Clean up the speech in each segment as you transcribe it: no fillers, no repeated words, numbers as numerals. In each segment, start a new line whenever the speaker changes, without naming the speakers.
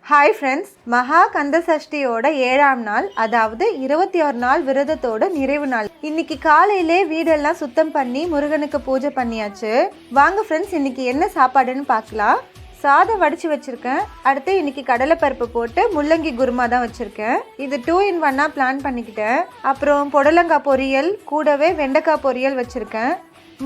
Hi friends, மகா கந்த சஷ்டியோட 7ஆம் நாள், அதாவது 21 நாள் விரதத்தோட நிறைவு நாள். இன்னைக்கு காலையிலே வீடெல்லாம் சுத்தம் பண்ணி முருகனுக்கு பூஜை பண்ணியாச்சு. வாங்க ஃப்ரெண்ட்ஸ், இன்னைக்கு என்ன சாப்பாடுன்னு பார்க்கலாம். சாதம் வடித்து வச்சுருக்கேன். அடுத்து இன்னைக்கு கடலைப்பருப்பு போட்டு முள்ளங்கி குருமா தான் வச்சுருக்கேன். இது 2 in 1 பிளான் பண்ணிக்கிட்டேன். அப்புறம் புடலங்காய் பொரியல், கூடவே வெண்டைக்காய் பொரியல் வச்சுருக்கேன்.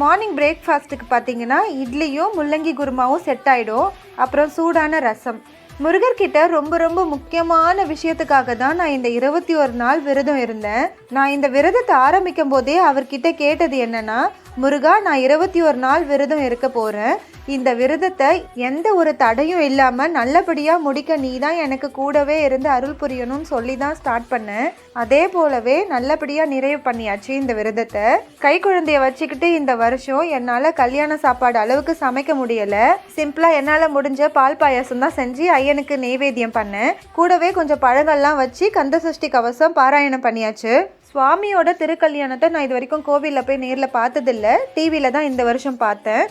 மார்னிங் பிரேக்ஃபாஸ்ட்டுக்கு பார்த்தீங்கன்னா இட்லியும் முள்ளங்கி குருமாவும் செட் ஆகிடும். அப்புறம் சூடான ரசம். முருகர்கிட்ட ரொம்ப முக்கியமான விஷயத்துக்காக தான் நான் இந்த 21 நாள் விரதம் இருந்தேன். நான் இந்த விரதத்தை ஆரம்பிக்கும் போதே அவர்கிட்ட கேட்டது என்னன்னா, முருகா, நான் 21 நாள் விரதம் இருக்க போகிறேன். இந்த விரதத்தை எந்த ஒரு தடையும் இல்லாமல் நல்லபடியாக முடிக்க நீ தான் எனக்கு கூடவே இருந்து அருள் புரியணும்னு சொல்லி தான் ஸ்டார்ட் பண்ணேன். அதே போலவே நல்லபடியாக நிறைவு பண்ணியாச்சு இந்த விரதத்தை. கை குழந்தைய வச்சுக்கிட்டு இந்த வருஷம் என்னால் கல்யாண சாப்பாடு அளவுக்கு சமைக்க முடியலை. சிம்பிளாக என்னால் முடிஞ்ச பால் பாயாசம் தான் செஞ்சு ஐயனுக்கு நெய்வேத்தியம் பண்ணேன். கூடவே கொஞ்சம் பழங்கள்லாம் வச்சு கந்த சஷ்டி கவசம் பாராயணம் பண்ணியாச்சு. சுவாமியோட திருக்கல்யாணத்தை நான் இது வரைக்கும் கோவிலில் போய் நேரில் பார்த்ததில்லை, டிவியில் தான் இந்த வருஷம் பார்த்தேன்.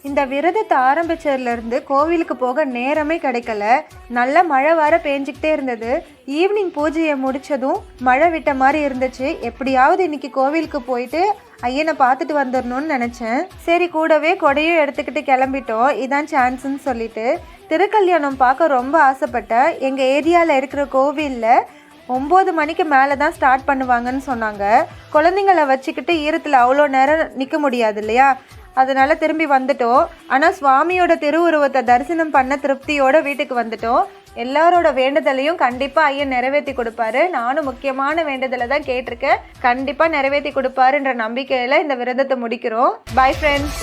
இந்த விரதத்தை ஆரம்பிச்சதுலேருந்து கோவிலுக்கு போக நேரமே கிடைக்கல. நல்ல மழை வர பேஞ்சிக்கிட்டே இருந்தது. ஈவினிங் பூஜையை முடித்ததும் மழை விட்ட மாதிரி இருந்துச்சு. எப்படியாவது இன்னைக்கு கோவிலுக்கு போயிட்டு ஐயனை பார்த்துட்டு வந்துடணும்னு நினச்சேன். சரி, கூடவே கொடையும் எடுத்துக்கிட்டு கிளம்பிட்டோம். இதான் சான்ஸுன்னு சொல்லிட்டு திருக்கல்யாணம் பார்க்க ரொம்ப ஆசைப்பட்டேன். எங்கள் ஏரியாவில் இருக்கிற கோவிலில் 9 மணிக்கு மேலே தான் ஸ்டார்ட் பண்ணுவாங்கன்னு சொன்னாங்க. குழந்தைங்களை வச்சுக்கிட்டு ஈரத்தில் அவ்வளோ நேரம் நிற்க முடியாது இல்லையா, அதனால் திரும்பி வந்துட்டோம். ஆனால் சுவாமியோட திருவுருவத்தை தரிசனம் பண்ண திருப்தியோட வீட்டுக்கு வந்துட்டோம். எல்லாரோட வேண்டுதலையும் கண்டிப்பாக ஐயன் நிறைவேற்றி கொடுப்பாரு. நானும் முக்கியமான வேண்டுதலை தான் கேட்டிருக்கேன். கண்டிப்பாக நிறைவேற்றி கொடுப்பாருன்ற நம்பிக்கையில் இந்த விரதத்தை முடிக்கிறோம். Bye friends.